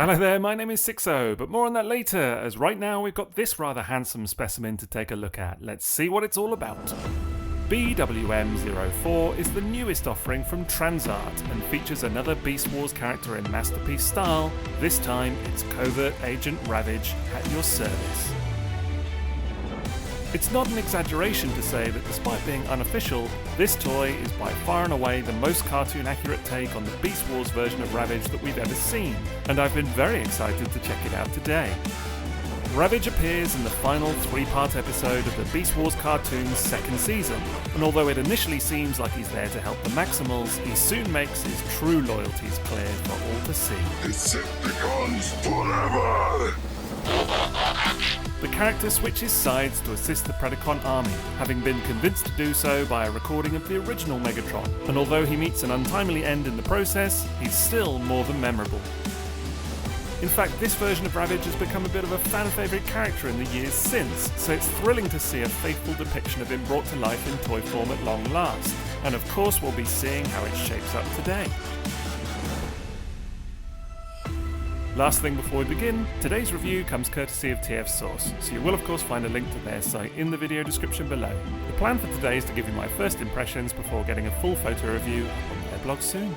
Hello there, my name is Sixo, but more on that later, as right now we've got this rather handsome specimen to take a look at. Let's see what it's all about. BWM-04 is the newest offering from TransArt and features another Beast Wars character in Masterpiece style. This time it's Covert Agent Ravage at your service. It's not an exaggeration to say that despite being unofficial, this toy is by far and away the most cartoon accurate take on the Beast Wars version of Ravage that we've ever seen, and I've been very excited to check it out today. Ravage appears in the final 3-part episode of the Beast Wars cartoon's second season, and although it initially seems like he's there to help the Maximals, he soon makes his true loyalties clear for all to see. Decepticons forever! The character switches sides to assist the Predacon army, having been convinced to do so by a recording of the original Megatron, and although he meets an untimely end in the process, he's still more than memorable. In fact, this version of Ravage has become a bit of a fan favourite character in the years since, so it's thrilling to see a faithful depiction of him brought to life in toy form at long last, and of course we'll be seeing how it shapes up today. Last thing before we begin, today's review comes courtesy of TF Source, so you will of course find a link to their site in the video description below. The plan for today is to give you my first impressions before getting a full photo review up on their blog soon.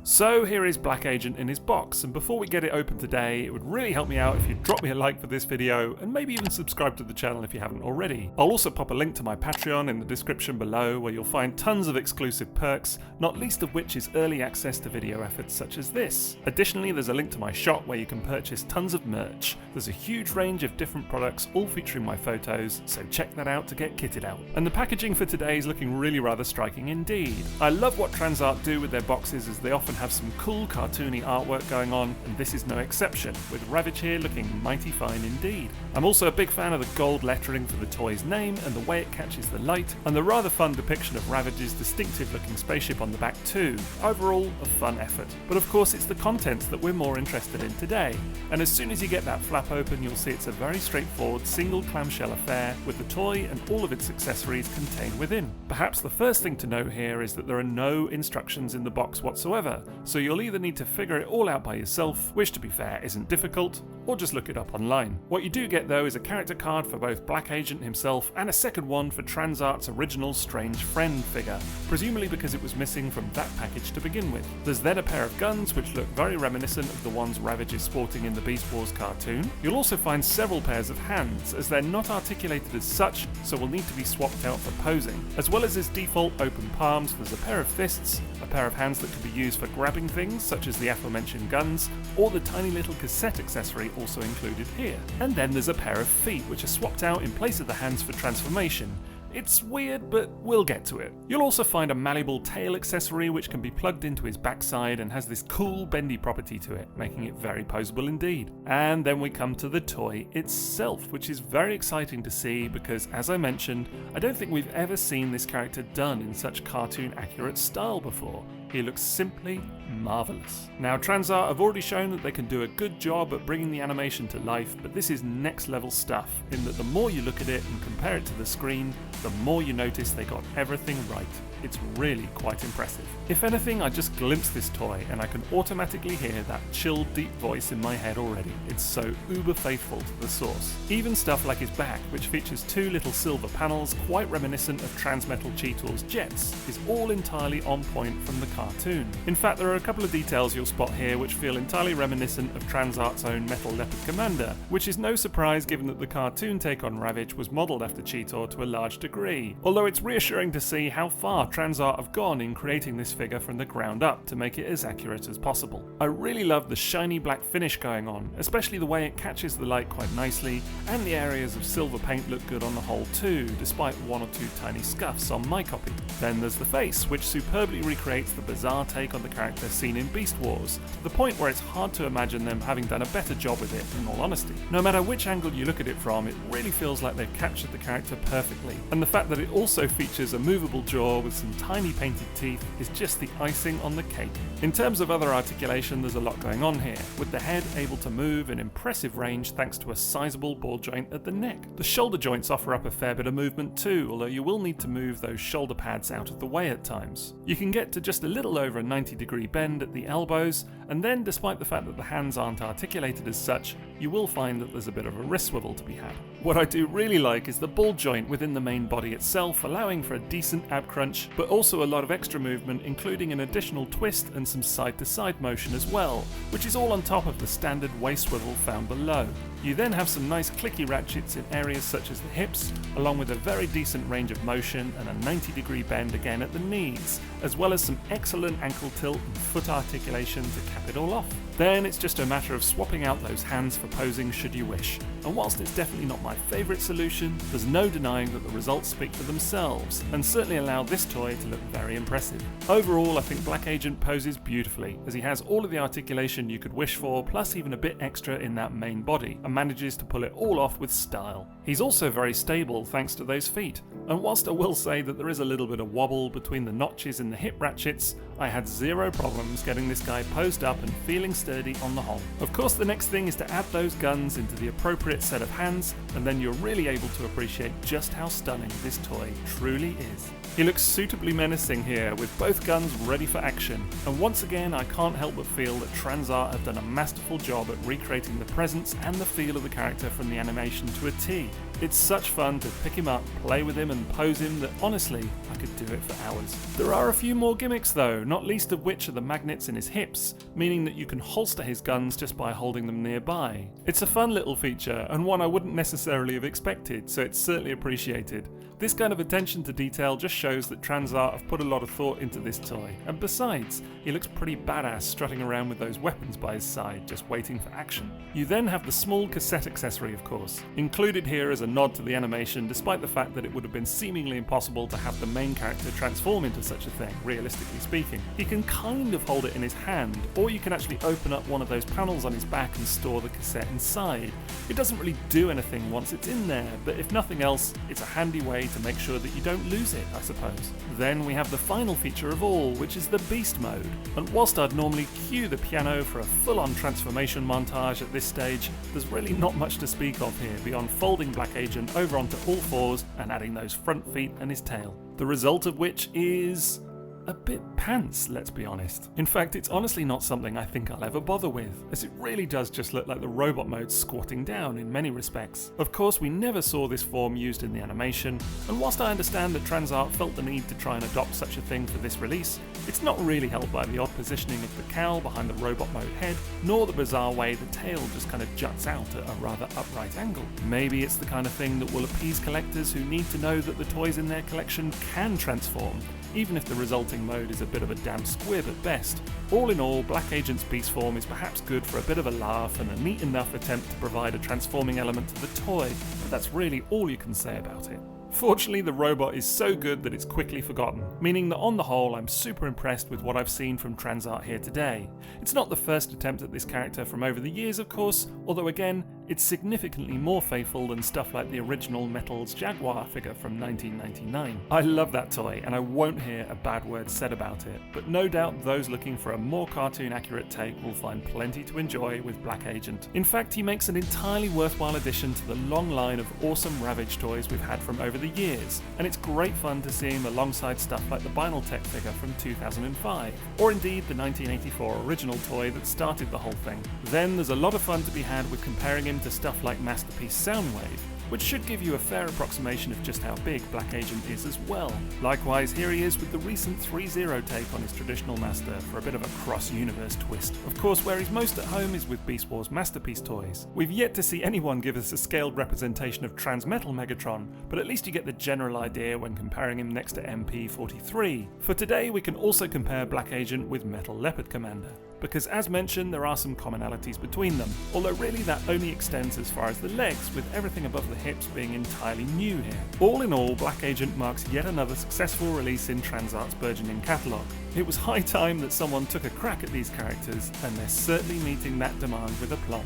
So here is Black Agent in his box, and before we get it open today, it would really help me out if you'd drop me a like for this video, and maybe even subscribe to the channel if you haven't already. I'll also pop a link to my Patreon in the description below, where you'll find tons of exclusive perks, not least of which is early access to video efforts such as this. Additionally, there's a link to my shop where you can purchase tons of merch. There's a huge range of different products, all featuring my photos, so check that out to get kitted out. And the packaging for today is looking really rather striking indeed. I love what TransArt do with their boxes, as they often have some cool cartoony artwork going on, and this is no exception, with Ravage here looking mighty fine indeed. I'm also a big fan of the gold lettering for the toy's name and the way it catches the light, and the rather fun depiction of Ravage's distinctive looking spaceship on the back too. Overall, a fun effort. But of course it's the contents that we're more interested in today, and as soon as you get that flap open you'll see it's a very straightforward single clamshell affair with the toy and all of its accessories contained within. Perhaps the first thing to note here is that there are no instructions in the box whatsoever, so you'll either need to figure it all out by yourself, which to be fair isn't difficult, or just look it up online. What you do get though is a character card for both Black Agent himself and a second one for TransArt's original Strange Friend figure, presumably because it was missing from that package to begin with. There's then a pair of guns which look very reminiscent of the ones Ravage is sporting in the Beast Wars cartoon. You'll also find several pairs of hands, as they're not articulated as such, so will need to be swapped out for posing. As well as his default open palms, there's a pair of fists, a pair of hands that can be used for grabbing things such as the aforementioned guns, or the tiny little cassette accessory also included here. And then there's a pair of feet which are swapped out in place of the hands for transformation. It's weird, but we'll get to it. You'll also find a malleable tail accessory which can be plugged into his backside and has this cool bendy property to it, making it very poseable indeed. And then we come to the toy itself, which is very exciting to see because, as I mentioned, I don't think we've ever seen this character done in such cartoon accurate style before. He looks simply marvellous. Now, TransArt have already shown that they can do a good job at bringing the animation to life, but this is next level stuff, in that the more you look at it and compare it to the screen, the more you notice they got everything right. It's really quite impressive. If anything, I just glimpsed this toy and I can automatically hear that chill, deep voice in my head already. It's so uber faithful to the source. Even stuff like his back, which features two little silver panels quite reminiscent of Transmetal Cheetor's jets, is all entirely on point from the cartoon. In fact, there are a couple of details you'll spot here which feel entirely reminiscent of TransArt's own Metal Leopard Commander, which is no surprise given that the cartoon take on Ravage was modelled after Cheetor to a large degree, although it's reassuring to see how far TransArt have gone in creating this figure from the ground up to make it as accurate as possible. I really love the shiny black finish going on, especially the way it catches the light quite nicely, and the areas of silver paint look good on the whole too, despite one or two tiny scuffs on my copy. Then there's the face, which superbly recreates the bizarre take on the character seen in Beast Wars, to the point where it's hard to imagine them having done a better job with it, in all honesty. No matter which angle you look at it from, it really feels like they've captured the character perfectly, and the fact that it also features a movable jaw with some tiny painted teeth is just the icing on the cake. In terms of other articulation, there's a lot going on here, with the head able to move in impressive range thanks to a sizable ball joint at the neck. The shoulder joints offer up a fair bit of movement too, although you will need to move those shoulder pads out of the way at times. You can get to just a little over a 90-degree bend bend at the elbows, and then despite the fact that the hands aren't articulated as such, you will find that there's a bit of a wrist swivel to be had. What I do really like is the ball joint within the main body itself, allowing for a decent ab crunch, but also a lot of extra movement, including an additional twist and some side-to-side motion as well, which is all on top of the standard waist swivel found below. You then have some nice clicky ratchets in areas such as the hips, along with a very decent range of motion and a 90-degree bend again at the knees, as well as some excellent ankle tilt and foot articulation to cap it all off. Then it's just a matter of swapping out those hands for posing should you wish. And whilst it's definitely not my favourite solution, there's no denying that the results speak for themselves, and certainly allow this toy to look very impressive. Overall, I think Black Agent poses beautifully, as he has all of the articulation you could wish for, plus even a bit extra in that main body, and manages to pull it all off with style. He's also very stable thanks to those feet, and whilst I will say that there is a little bit of wobble between the notches in the hip ratchets, I had zero problems getting this guy posed up and feeling sturdy on the whole. Of course, the next thing is to add those guns into the appropriate set of hands, and then you're really able to appreciate just how stunning this toy truly is. He looks suitably menacing here, with both guns ready for action, and once again I can't help but feel that TransArt have done a masterful job at recreating the presence and the feel of the character from the animation to a T. It's such fun to pick him up, play with him and pose him that honestly, I could do it for hours. There are a few more gimmicks though, not least of which are the magnets in his hips, meaning that you can holster his guns just by holding them nearby. It's a fun little feature, and one I wouldn't necessarily have expected, so it's certainly appreciated. This kind of attention to detail just shows that TransArt have put a lot of thought into this toy, and besides, he looks pretty badass strutting around with those weapons by his side, just waiting for action. You then have the small cassette accessory, of course, included here as a nod to the animation, despite the fact that it would have been seemingly impossible to have the main character transform into such a thing, realistically speaking. He can kind of hold it in his hand, or you can actually open up one of those panels on his back and store the cassette inside. It doesn't really do anything once it's in there, but if nothing else, it's a handy way to make sure that you don't lose it, I suppose. Then we have the final feature of all, which is the Beast mode. And whilst I'd normally cue the piano for a full-on transformation montage at this stage, there's really not much to speak of here beyond folding Black Agent over onto all fours and adding those front feet and his tail. The result of which is a bit pants, let's be honest. In fact, it's honestly not something I think I'll ever bother with, as it really does just look like the robot mode squatting down in many respects. Of course, we never saw this form used in the animation, and whilst I understand that TransArt felt the need to try and adopt such a thing for this release, it's not really helped by the odd positioning of the cowl behind the robot mode head, nor the bizarre way the tail just kind of juts out at a rather upright angle. Maybe it's the kind of thing that will appease collectors who need to know that the toys in their collection can transform, even if the resulting mode is a bit of a damn squib at best. All in all, Black Agent's beast form is perhaps good for a bit of a laugh and a neat enough attempt to provide a transforming element to the toy, but that's really all you can say about it. Fortunately, the robot is so good that it's quickly forgotten, meaning that on the whole I'm super impressed with what I've seen from TransArt here today. It's not the first attempt at this character from over the years, of course, although again, it's significantly more faithful than stuff like the original Metals Jaguar figure from 1999. I love that toy, and I won't hear a bad word said about it, but no doubt those looking for a more cartoon-accurate take will find plenty to enjoy with Black Agent. In fact, he makes an entirely worthwhile addition to the long line of awesome Ravage toys we've had from over the years, and it's great fun to see him alongside stuff like the Vinyltech figure from 2005, or indeed the 1984 original toy that started the whole thing. Then there's a lot of fun to be had with comparing him to stuff like Masterpiece Soundwave, which should give you a fair approximation of just how big Black Agent is as well. Likewise, here he is with the recent 3-0 take on his traditional master for a bit of a cross-universe twist. Of course, where he's most at home is with Beast Wars Masterpiece toys. We've yet to see anyone give us a scaled representation of Transmetal Megatron, but at least you get the general idea when comparing him next to MP43. For today, we can also compare Black Agent with Metal Leopard Commander, because as mentioned, there are some commonalities between them, although really that only extends as far as the legs, with everything above the hips being entirely new here. All in all, Black Agent marks yet another successful release in TransArt's burgeoning catalogue. It was high time that someone took a crack at these characters, and they're certainly meeting that demand with aplomb.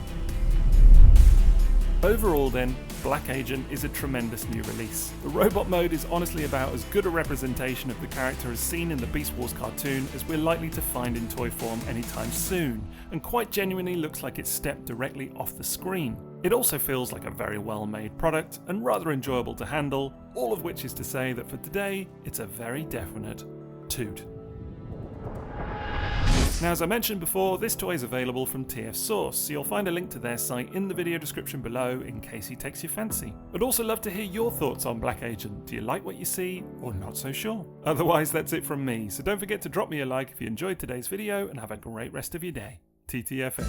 Overall then, Black Agent is a tremendous new release. The robot mode is honestly about as good a representation of the character as seen in the Beast Wars cartoon as we're likely to find in toy form anytime soon, and quite genuinely looks like it's stepped directly off the screen. It also feels like a very well made product and rather enjoyable to handle, all of which is to say that for today, it's a very definite toot. Now, as I mentioned before, this toy is available from TF Source, so you'll find a link to their site in the video description below in case he takes your fancy. I'd also love to hear your thoughts on Black Agent. Do you like what you see, or not so sure? Otherwise, that's it from me, so don't forget to drop me a like if you enjoyed today's video, and have a great rest of your day. TTFN.